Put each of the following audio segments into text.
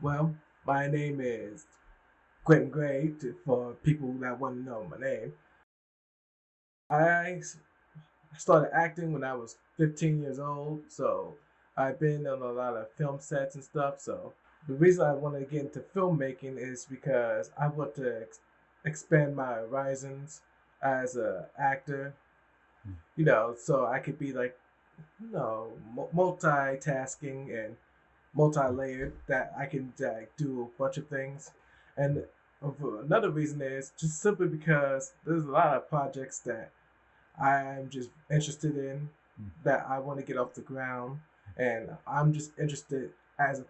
Well, my name is Quentin Gray, for people that want to know my name. I started acting when I was 15 years old, so I've been on a lot of film sets and stuff. So the reason I want to get into filmmaking is because I want to expand my horizons as a actor, so I could be like, multitasking and multi-layered, that I can do a bunch of things. And another reason is just simply because there's a lot of projects that I'm just interested in, that I want to get off the ground, and I'm just interested as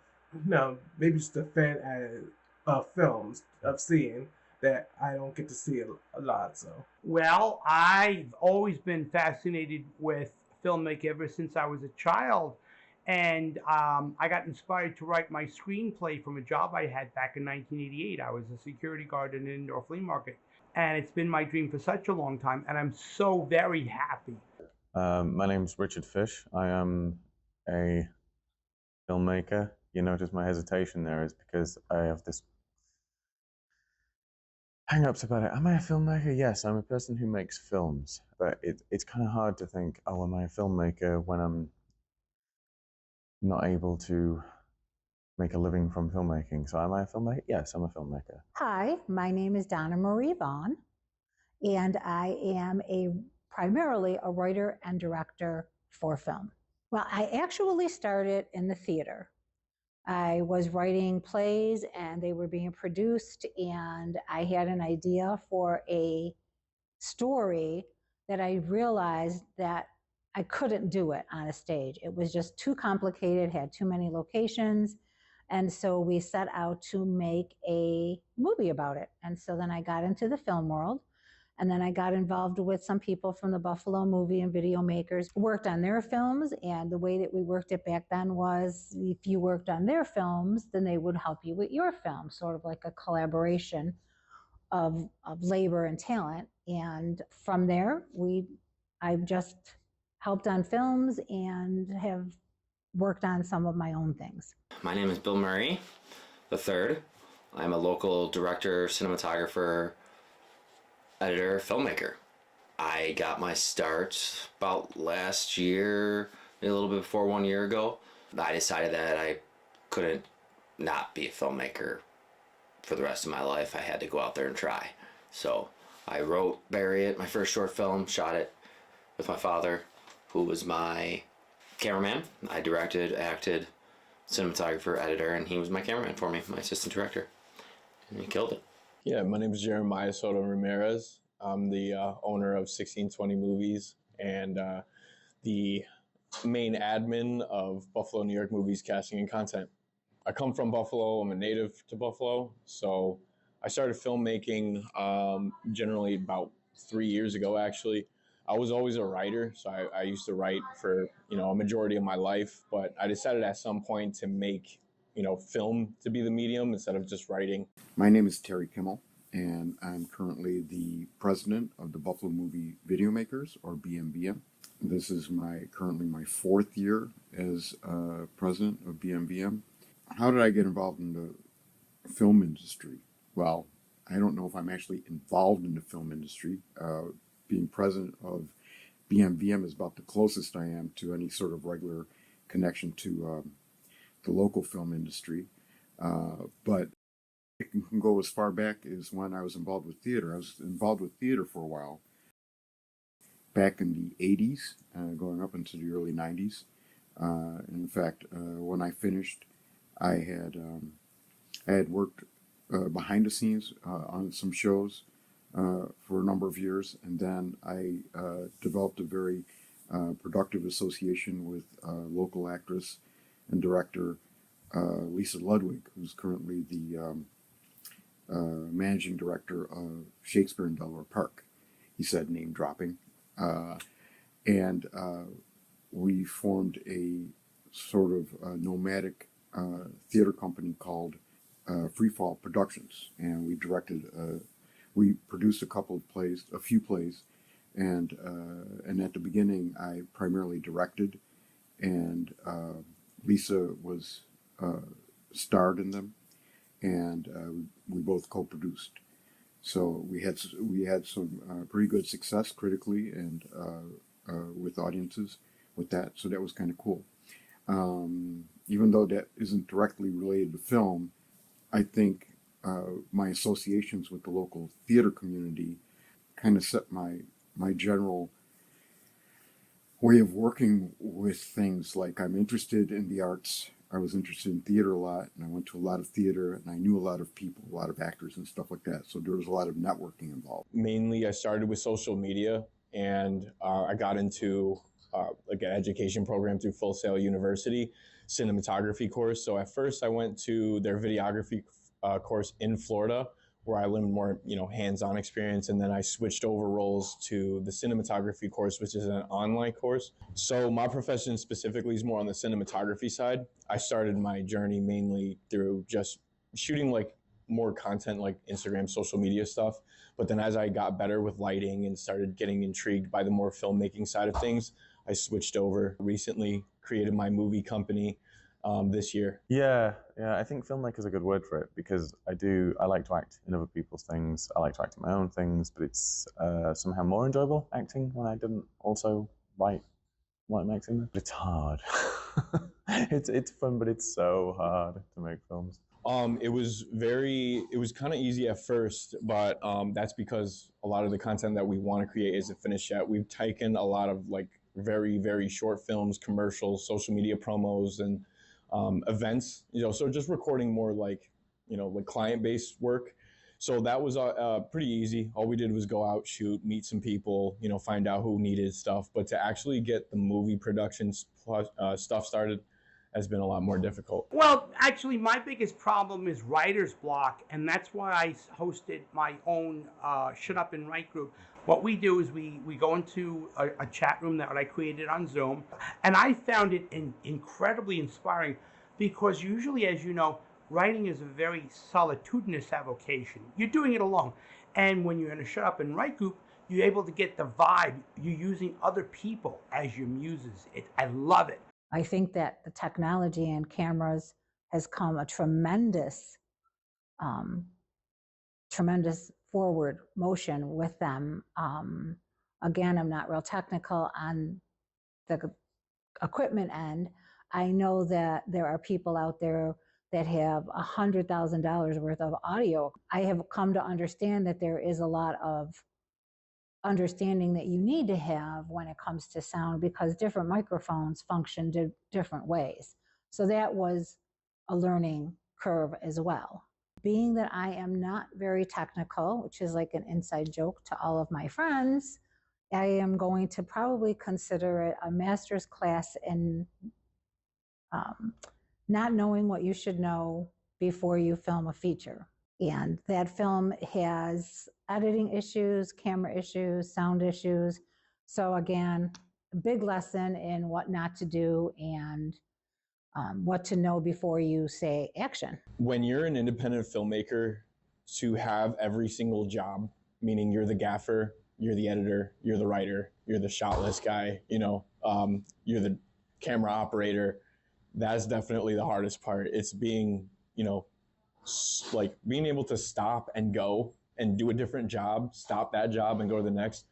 maybe just a fan of films, of seeing that I don't get to see a lot. So Well, I've always been fascinated with filmmaking ever since I was a child. And I got inspired to write my screenplay from a job I had back in 1988. I was a security guard in an indoor flea market. And it's been my dream for such a long time. And I'm so very happy. My name's Richard Fish. I am a filmmaker. You notice my hesitation there is because I have this hang-ups about it. Am I a filmmaker? Yes, I'm a person who makes films. But it's kind of hard to think, oh, am I a filmmaker when I'm not able to make a living from filmmaking? So am I a filmmaker? Yes, I'm a filmmaker. Hi, my name is Donna Marie Vaughn, and I am primarily a writer and director for film. Well, I actually started in the theater. I was writing plays and they were being produced, and I had an idea for a story that I realized that I couldn't do it on a stage. It was just too complicated, had too many locations. And so we set out to make a movie about it. And so then I got into the film world. And then I got involved with some people from the Buffalo Movie and Video Makers, worked on their films. And the way that we worked it back then was if you worked on their films, then they would help you with your film, sort of like a collaboration of labor and talent. And from there, I've just helped on films and have worked on some of my own things. My name is Bill Murray the third. I'm a local director, cinematographer, editor, filmmaker. I got my start about last year, maybe a little bit before 1 year ago. I decided that I couldn't not be a filmmaker for the rest of my life. I had to go out there and try. So I wrote Bury It, my first short film, shot it with my father, who was my cameraman. I directed, acted, cinematographer, editor, and he was my cameraman for me, my assistant director. And he killed it. Yeah, my name is Jeremiah Soto Ramirez. I'm the owner of 1620 Movies and the main admin of Buffalo, New York Movies Casting and Content. I come from Buffalo. I'm a native to Buffalo. So I started filmmaking generally about 3 years ago, actually. I was always a writer, so I used to write for, a majority of my life, but I decided at some point to make, film to be the medium instead of just writing. My name is Terry Kimmel, and I'm currently the president of the Buffalo Movie Video Makers, or BMVM. This is currently my fourth year as president of BMVM. How did I get involved in the film industry? Well, I don't know if I'm actually involved in the film industry. Being president of BMVM is about the closest I am to any sort of regular connection to the local film industry. But it can go as far back as when I was involved with theater. I was involved with theater for a while, back in the 80s, going up into the early 90s. In fact, when I finished, I had worked behind the scenes on some shows for a number of years, and then I developed a very productive association with local actress and director Lisa Ludwig, who's currently the managing director of Shakespeare in Delaware Park. He said, name dropping. And we formed a sort of nomadic theater company called Freefall Productions, and we produced a few plays, and at the beginning I primarily directed, and Lisa was starred in them, and we both co-produced. So we had some pretty good success critically and with audiences with that. So that was kind of cool. Even though that isn't directly related to film, I think my associations with the local theater community kind of set my general way of working with things. Like, I'm interested in the arts. I was interested in theater a lot, and I went to a lot of theater, and I knew a lot of people, a lot of actors and stuff like that. So there was a lot of networking involved. Mainly, I started with social media, and I got into like an education program through Full Sail University, cinematography course. So at first, I went to their videography course in Florida, where I learned more, hands-on experience, and then I switched over roles to the cinematography course, which is an online course. So my profession specifically is more on the cinematography side. I started my journey mainly through just shooting like more content, like Instagram, social media stuff. But then as I got better with lighting and started getting intrigued by the more filmmaking side of things, I switched over. Recently created my movie company this year. Yeah, I think filmmaker is a good word for it, because I like to act in other people's things. I like to act in my own things, but it's somehow more enjoyable acting when I didn't also write what I'm acting in. But it's hard. It's fun, but it's so hard to make films. It was kind of easy at first, but that's because a lot of the content that we want to create isn't finished yet. We've taken a lot of like very, very short films, commercials, social media promos, and events, so just recording more like client-based work. So that was pretty easy. All we did was go out, shoot, meet some people, find out who needed stuff. But to actually get the movie production stuff started has been a lot more difficult. Well, actually, my biggest problem is writer's block, and that's why I hosted my own Shut Up and Write group. What we do is we go into a chat room that I created on Zoom, and I found it incredibly inspiring, because usually, as you know, writing is a very solitudinous avocation. You're doing it alone. And when you're in a Shut Up and Write group, you're able to get the vibe. You're using other people as your muses. I love it. I think that the technology and cameras has come a tremendous forward motion with them. Again, I'm not real technical on the equipment end. I know that there are people out there that have $100,000 worth of audio. I have come to understand that there is a lot of understanding that you need to have when it comes to sound, because different microphones function different ways. So that was a learning curve as well. Being that I am not very technical, which is like an inside joke to all of my friends, I am going to probably consider it a master's class in not knowing what you should know before you film a feature. And that film has editing issues, camera issues, sound issues. So again, a big lesson in what not to do and what to know before you say action. When you're an independent filmmaker, to have every single job, meaning you're the gaffer, you're the editor, you're the writer, you're the shot list guy, you're the camera operator, that's definitely the hardest part. It's being, like being able to stop and go and do a different job, stop that job and go to the next.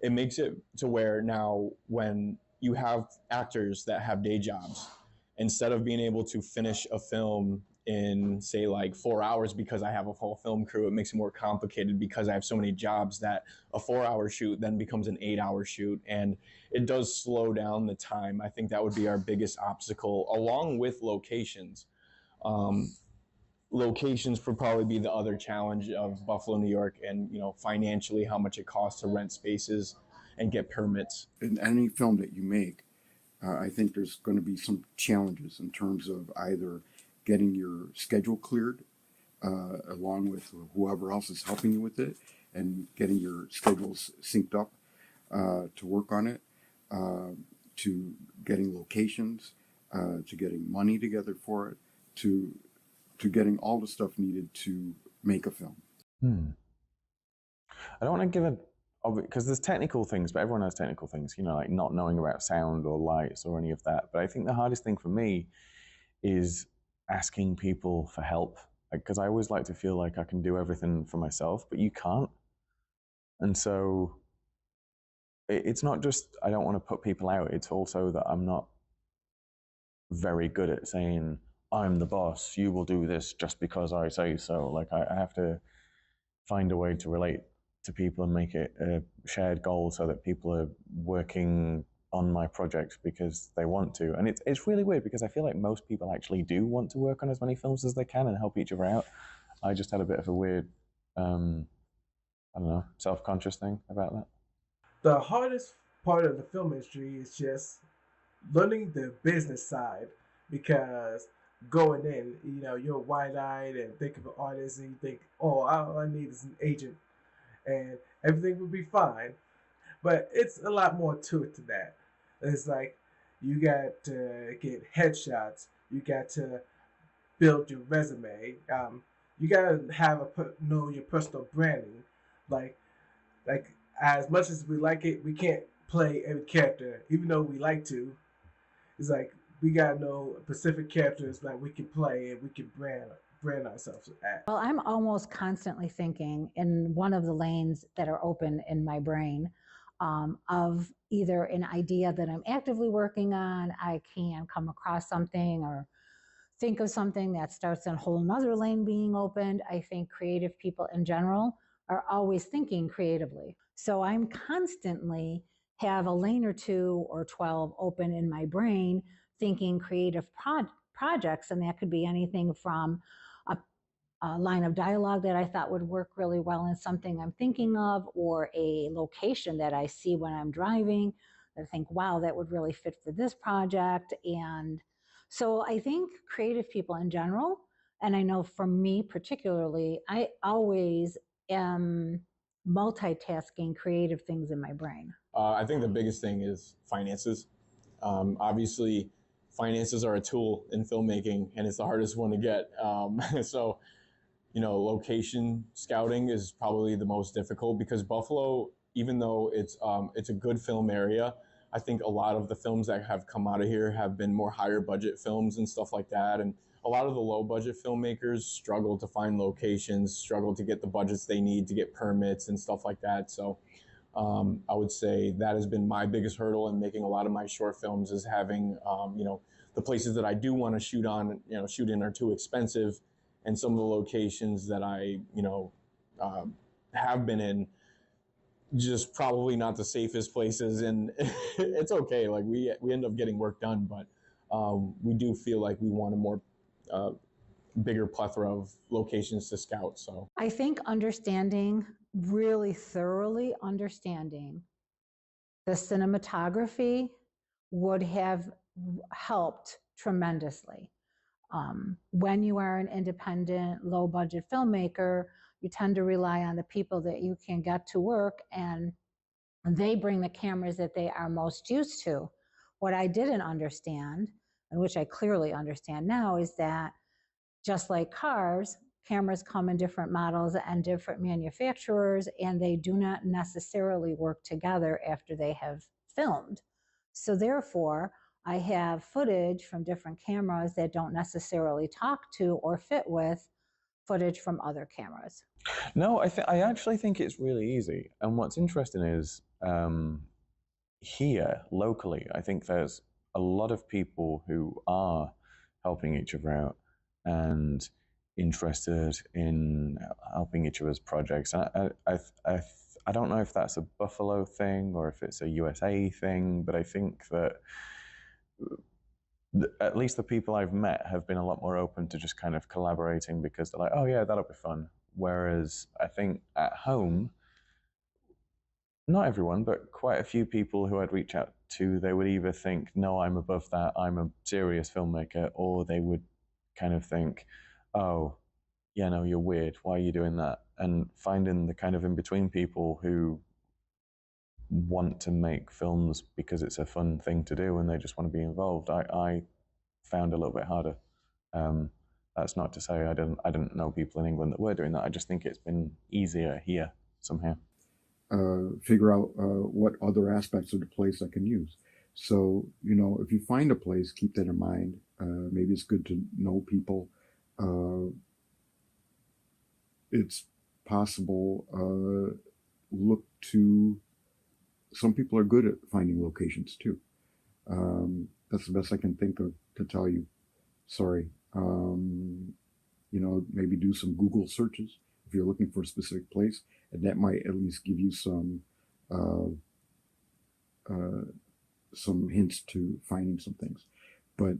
It makes it to where now when you have actors that have day jobs, instead of being able to finish a film in, say, like 4 hours because I have a full film crew, it makes it more complicated because I have so many jobs that a 4-hour shoot then becomes an 8-hour shoot. And it does slow down the time. I think that would be our biggest obstacle, along with locations. Locations would probably be the other challenge of Buffalo, New York, and financially how much it costs to rent spaces and get permits. In any film that you make, I think there's going to be some challenges in terms of either getting your schedule cleared along with whoever else is helping you with it, and getting your schedules synced up to work on it, to getting locations, to getting money together for it, to getting all the stuff needed to make a film. I don't want to give a, because there's technical things, but everyone has technical things, like not knowing about sound or lights or any of that. But I think the hardest thing for me is asking people for help, because I always like to feel like I can do everything for myself, but you can't. And so it's not just I don't want to put people out, it's also that I'm not very good at saying, I'm the boss, you will do this just because I say so. Like, I have to find a way to relate to people and make it a shared goal so that people are working on my projects because they want to. And it's really weird because I feel like most people actually do want to work on as many films as they can and help each other out. I just had a bit of a weird, I don't know, self-conscious thing about that. The hardest part of the film industry is just learning the business side, because going in, you're wide-eyed and think of an artist and you think, oh, all I need is an agent and everything will be fine. But it's a lot more to it to that. It's like you got to get headshots, you got to build your resume, you got to have know your personal branding. Like like as much as we like it, we can't play every character, even though we like to. It's like we gotta know specific characters that we can play and we can brand ourselves at. Well, I'm almost constantly thinking in one of the lanes that are open in my brain, of either an idea that I'm actively working on, I can come across something or think of something that starts in a whole nother lane being opened. I think creative people in general are always thinking creatively. So I'm constantly have a lane or 2 or 12 open in my brain thinking creative projects. And that could be anything from a line of dialogue that I thought would work really well in something I'm thinking of, or a location that I see when I'm driving that I think, wow, that would really fit for this project. And so I think creative people in general, and I know for me particularly, I always am multitasking creative things in my brain. I think the biggest thing is finances. Obviously, finances are a tool in filmmaking, and it's the hardest one to get. So, location scouting is probably the most difficult because Buffalo, even though it's a good film area, I think a lot of the films that have come out of here have been more higher budget films and stuff like that. And a lot of the low budget filmmakers struggle to find locations, struggle to get the budgets they need to get permits and stuff like that. So I would say that has been my biggest hurdle in making a lot of my short films, is having, the places that I do want to shoot in are too expensive. And some of the locations that I, have been in, just probably not the safest places. And it's okay. Like we end up getting work done, but we do feel like we want a more bigger plethora of locations to scout. So I think really thoroughly understanding the cinematography would have helped tremendously. When you are an independent, low budget filmmaker, you tend to rely on the people that you can get to work, and they bring the cameras that they are most used to. What I didn't understand, and which I clearly understand now, is that just like cars, cameras come in different models and different manufacturers, and they do not necessarily work together after they have filmed. So therefore, I have footage from different cameras that don't necessarily talk to or fit with footage from other cameras. No, I actually think it's really easy. And what's interesting is here locally, I think there's a lot of people who are helping each other out and interested in helping each other's projects. And I don't know if that's a Buffalo thing or if it's a USA thing, but I think that at least the people I've met have been a lot more open to just kind of collaborating because they're like, oh yeah, that'll be fun. Whereas I think at home, not everyone, but quite a few people who I'd reach out to, they would either think, no, I'm above that, I'm a serious filmmaker, or they would kind of think, oh, yeah, no, you're weird, why are you doing that? And finding the kind of in-between people who want to make films because it's a fun thing to do and they just want to be involved, I found a little bit harder. That's not to say I didn't know people in England that were doing that. I just think it's been easier here somehow. Figure out what other aspects of the place I can use. So, if you find a place, keep that in mind. Maybe it's good to know people. It's possible. Look to some people are good at finding locations too. That's the best I can think of to tell you. Sorry. Maybe do some Google searches if you're looking for a specific place, and that might at least give you uh, some hints to finding some things. But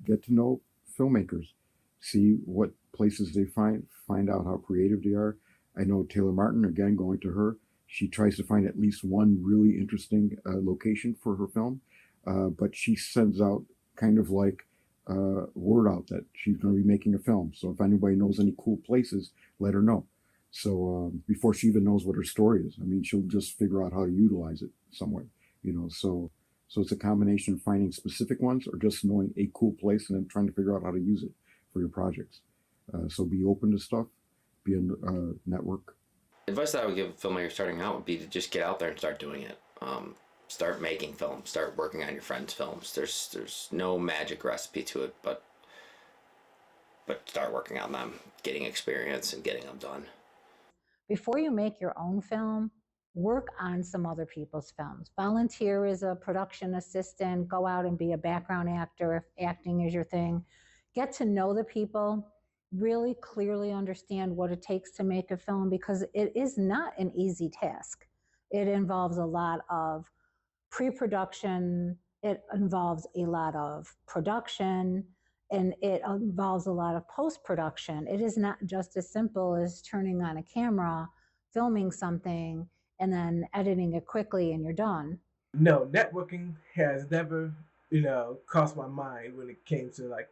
get to know filmmakers, see what places they find out how creative they are. I know Taylor Martin, again, going to her, she tries to find at least one really interesting location for her film, but she sends out kind of like word out that she's going to be making a film. So if anybody knows any cool places, let her know. So before she even knows what her story is, I mean, she'll just figure out how to utilize it somewhere, So it's a combination of finding specific ones or just knowing a cool place and then trying to figure out how to use it for your projects. So be open to stuff, be a network. Advice that I would give a filmmaker starting out would be to just get out there and start doing it. Start making films. Start working on your friends' films. There's no magic recipe to it, but start working on them, getting experience, and getting them done. Before you make your own film, work on some other people's films. Volunteer as a production assistant, go out and be a background actor if acting is your thing. Get to know the people, really clearly understand what it takes to make a film, because it is not an easy task. It involves a lot of pre-production, it involves a lot of production, and it involves a lot of post-production. It is not just as simple as turning on a camera, filming something, and then editing it quickly and you're done. No, networking has never, crossed my mind when it came to like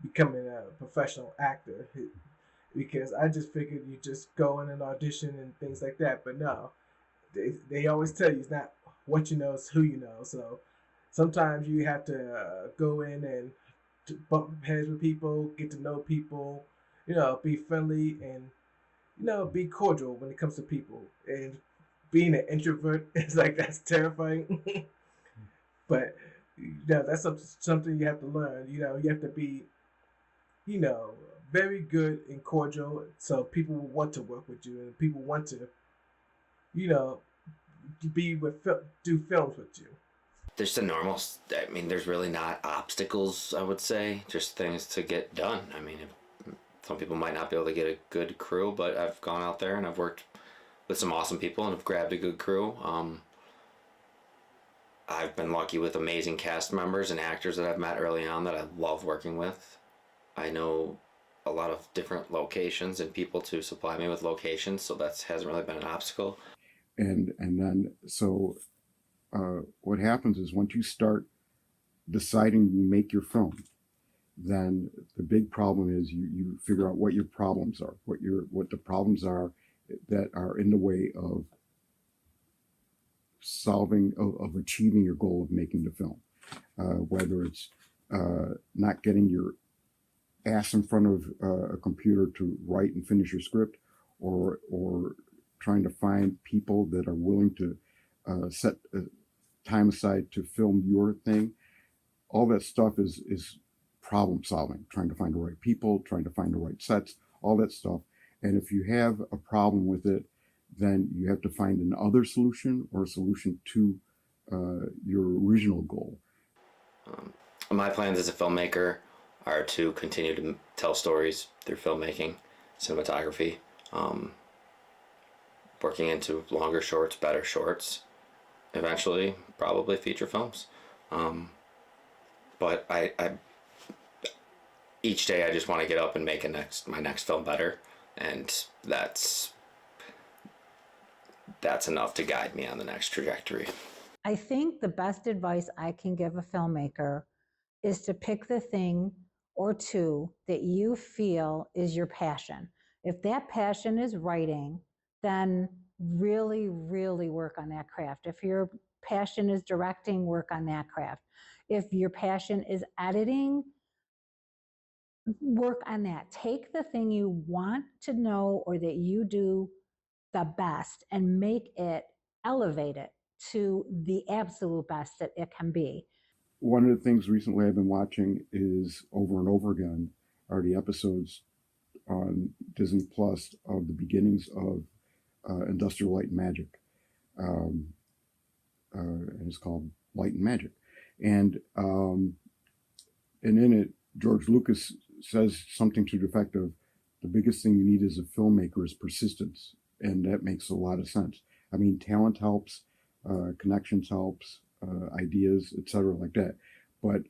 becoming a professional actor, because I just figured you just go in and audition and things like that. But no, they always tell you it's not what you know, it's who you know. So sometimes you have to go in and bump heads with people, get to know people, be friendly and be cordial when it comes to people. And being an introvert is like that's terrifying. But that's something you have to learn. You have to be, you know, very good and cordial, so people will want to work with you, and people want to, you know, be with do films with you. There's the normal. I mean, there's really not obstacles. I would say just things to get done. I mean, some people might not be able to get a good crew, but I've gone out there and I've worked with some awesome people and have grabbed a good crew. I've been lucky with amazing cast members and actors that I've met early on that I love working with. I know a lot of different locations and people to supply me with locations, so that hasn't really been an obstacle. And then so what happens is once you start deciding you make your film, then the big problem is you figure out what your problems are, what the problems are that are in the way of solving of achieving your goal of making the film. Whether it's not getting your ass in front of a computer to write and finish your script, or trying to find people that are willing to set time aside to film your thing. All that stuff is problem solving, trying to find the right people, trying to find the right sets, all that stuff. And if you have a problem with it, then you have to find another solution or a solution to your original goal. My plans as a filmmaker are to continue to tell stories through filmmaking, cinematography, working into longer shorts, better shorts, eventually probably feature films. But I each day I just want to get up and make my next film better, and that's enough to guide me on the next trajectory. I think the best advice I can give a filmmaker is to pick the thing or two that you feel is your passion. If that passion is writing, then really, really work on that craft. If your passion is directing, work on that craft. If your passion is editing, work on that. Take the thing you want to know or that you do the best and make it, elevate it to the absolute best that it can be. one of the things recently I've been watching is over and over again are the episodes on Disney Plus of the beginnings of Industrial Light and Magic. And it's called Light and Magic. And in it, George Lucas says something to the effect of the biggest thing you need as a filmmaker is persistence. And that makes a lot of sense. I mean, talent helps, connections helps, ideas, etc., like that. But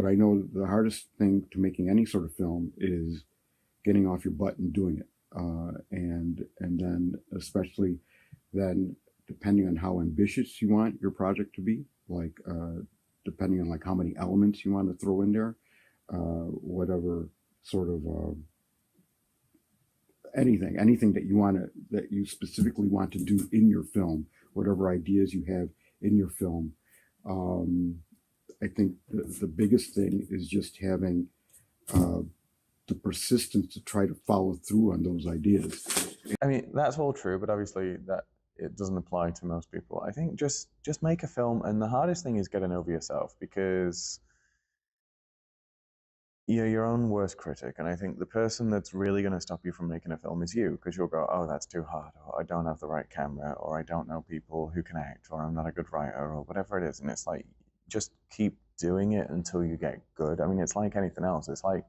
I know the hardest thing to making any sort of film is getting off your butt and doing it. And then especially then depending on how ambitious you want your project to be, like depending on like how many elements you want to throw in there, whatever sort of anything that you specifically want to do in your film, whatever ideas you have in your film. I think the biggest thing is just having the persistence to try to follow through on those ideas. I mean, that's all true, but obviously that it doesn't apply to most people. I think just make a film, and the hardest thing is getting over yourself, because you're your own worst critic, and I think the person that's really going to stop you from making a film is you, because you'll go, oh, that's too hard, or I don't have the right camera, or I don't know people who can act, or I'm not a good writer, or whatever it is. And it's like, just keep doing it until you get good. I mean, it's like anything else. It's like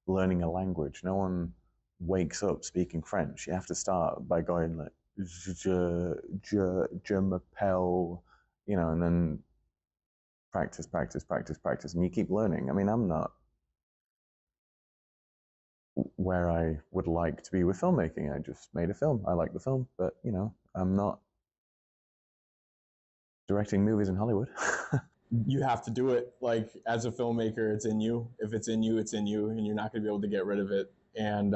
learning a language. No one wakes up speaking French. You have to start by going like, je m'appelle, you know, and then practice, and you keep learning. I mean, I'm not where I would like to be with filmmaking. I just made a film. I like the film, but you know, I'm not directing movies in Hollywood. You have to do it. Like, as a filmmaker, it's in you. If it's in you, it's in you, and you're not going to be able to get rid of it. And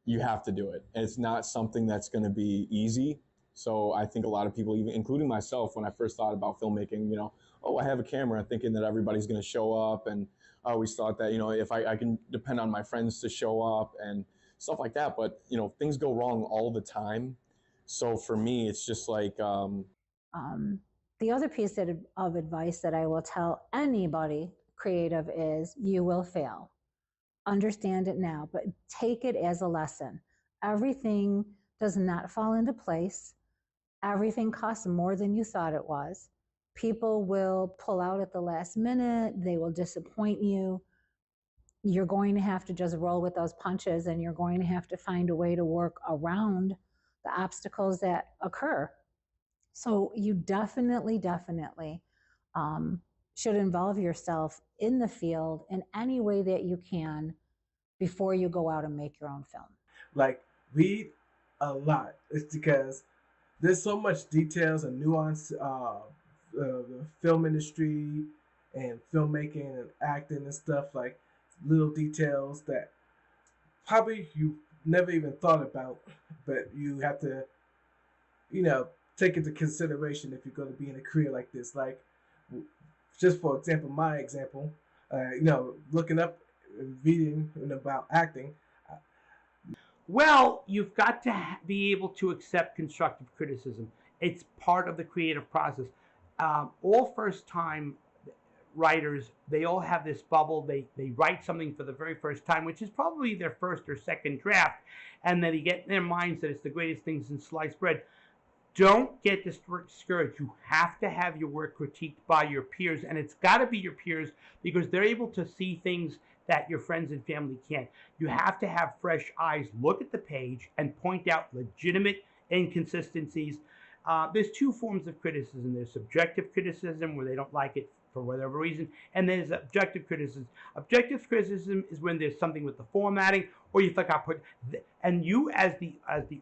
you have to do it. And it's not something that's going to be easy. So I think a lot of people, even including myself, when I first thought about filmmaking, you know, oh, I have a camera, thinking that everybody's going to show up. And I always thought that, you know, if I can depend on my friends to show up and stuff like that. But, you know, things go wrong all the time. So for me, it's just like... The other piece of advice that I will tell anybody creative is you will fail. Understand it now, but take it as a lesson. Everything does not fall into place. Everything costs more than you thought it was. People will pull out at the last minute. They will disappoint you. You're going to have to just roll with those punches, and you're going to have to find a way to work around the obstacles that occur. So you definitely should involve yourself in the field in any way that you can before you go out and make your own film. Like, read a lot. It's because there's so much details and nuance the film industry and filmmaking and acting and stuff, like little details that probably you never even thought about, but you have to, you know, take into consideration if you're going to be in a career like this. Like, just for example, my example, you know, looking up, reading about acting. Well, you've got to be able to accept constructive criticism. It's part of the creative process. All first-time writers, they all have this bubble. They write something for the very first time, which is probably their first or second draft, and then they get in their minds that it's the greatest thing since sliced bread. Don't get discouraged. You have to have your work critiqued by your peers, and it's got to be your peers because they're able to see things that your friends and family can't. You have to have fresh eyes, look at the page, and point out legitimate inconsistencies. There's two forms of criticism. There's subjective criticism, where they don't like it for whatever reason, and there's objective criticism. Objective criticism is when there's something with the formatting, or you think I put, and you as the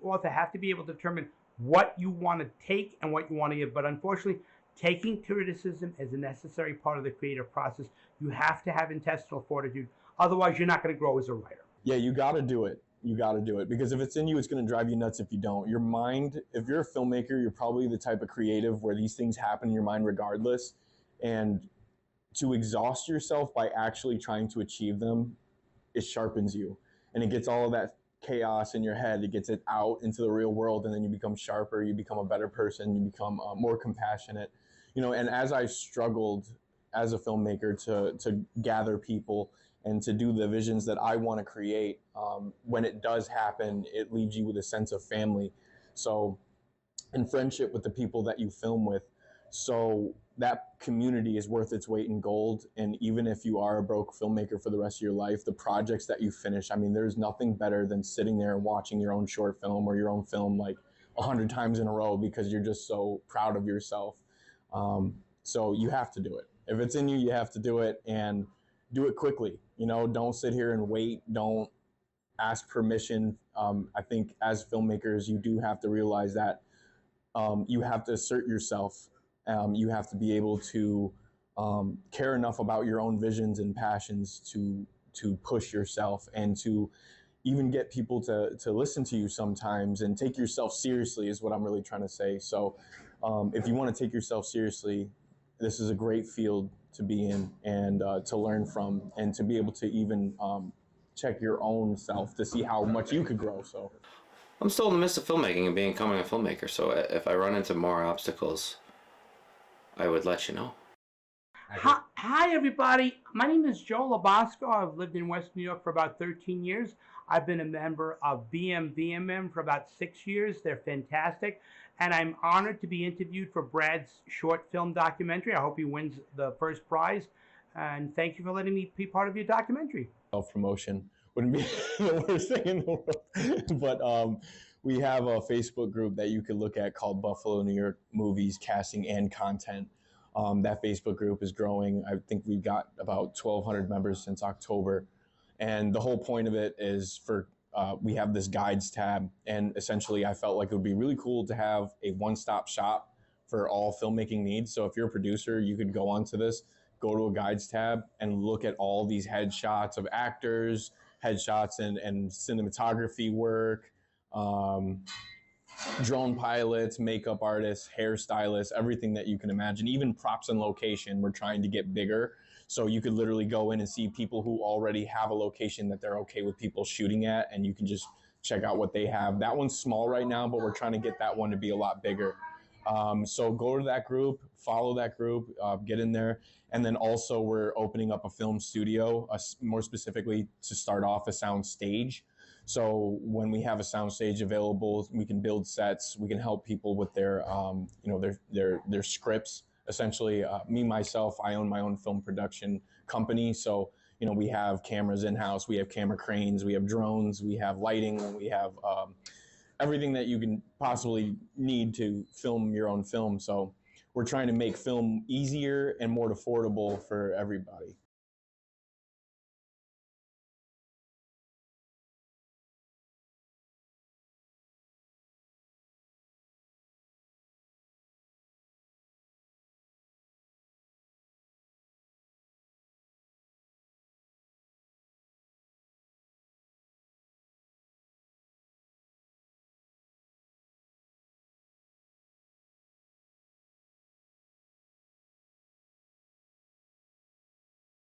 author have to be able to determine what you want to take and what you want to give. But unfortunately, taking criticism is a necessary part of the creative process. You have to have intestinal fortitude. Otherwise, you're not going to grow as a writer. Yeah, you got to do it. You got to do it. Because if it's in you, it's going to drive you nuts if you don't. Your mind, if you're a filmmaker, you're probably the type of creative where these things happen in your mind regardless. And to exhaust yourself by actually trying to achieve them, it sharpens you. And it gets all of that chaos in your head, it gets it out into the real world, and then you become sharper, you become a better person, you become more compassionate, and as I struggled as a filmmaker to gather people and to do the visions that I want to create, when it does happen, it leaves you with a sense of family. So, and friendship with the people that you film with. So that community is worth its weight in gold. And even if you are a broke filmmaker for the rest of your life, the projects that you finish, I mean, there's nothing better than sitting there and watching your own short film or your own film like 100 times in a row because you're just so proud of yourself. So you have to do it. If it's in you, you have to do it, and do it quickly. Don't sit here and wait. Don't ask permission. I think as filmmakers, you do have to realize that you have to assert yourself. You have to be able to care enough about your own visions and passions to push yourself, and to even get people to listen to you sometimes and take yourself seriously is what I'm really trying to say. So if you want to take yourself seriously, this is a great field to be in, and to learn from, and to be able to even check your own self to see how much you could grow. So I'm still in the midst of filmmaking and becoming a filmmaker, so if I run into more obstacles, I would let you know. Hi, everybody. My name is Joe Labasco. I've lived in West New York for about 13 years. I've been a member of BMVMM for about 6 years. They're fantastic. And I'm honored to be interviewed for Brad's short film documentary. I hope he wins the first prize. And thank you for letting me be part of your documentary. Self-promotion wouldn't be the worst thing in the world. But we have a Facebook group that you could look at called Buffalo, New York Movies Casting and Content. That Facebook group is growing. I think we've got about 1,200 members since October. And the whole point of it is we have this guides tab. And essentially, I felt like it would be really cool to have a one-stop shop for all filmmaking needs. So if you're a producer, you could go onto this, go to a guides tab, and look at all these headshots of actors, headshots and cinematography work, drone pilots, makeup artists, hairstylists, everything that you can imagine, even props and location. We're trying to get bigger. So you could literally go in and see people who already have a location that they're okay with people shooting at, and you can just check out what they have. That one's small right now, but we're trying to get that one to be a lot bigger. So go to that group, follow that group, get in there. And then also we're opening up a film studio, more specifically to start off a sound stage. So when we have a sound stage available, we can build sets. We can help people with their scripts. Essentially, myself, I own my own film production company. So, we have cameras in-house, we have camera cranes, we have drones, we have lighting, we have everything that you can possibly need to film your own film. So we're trying to make film easier and more affordable for everybody.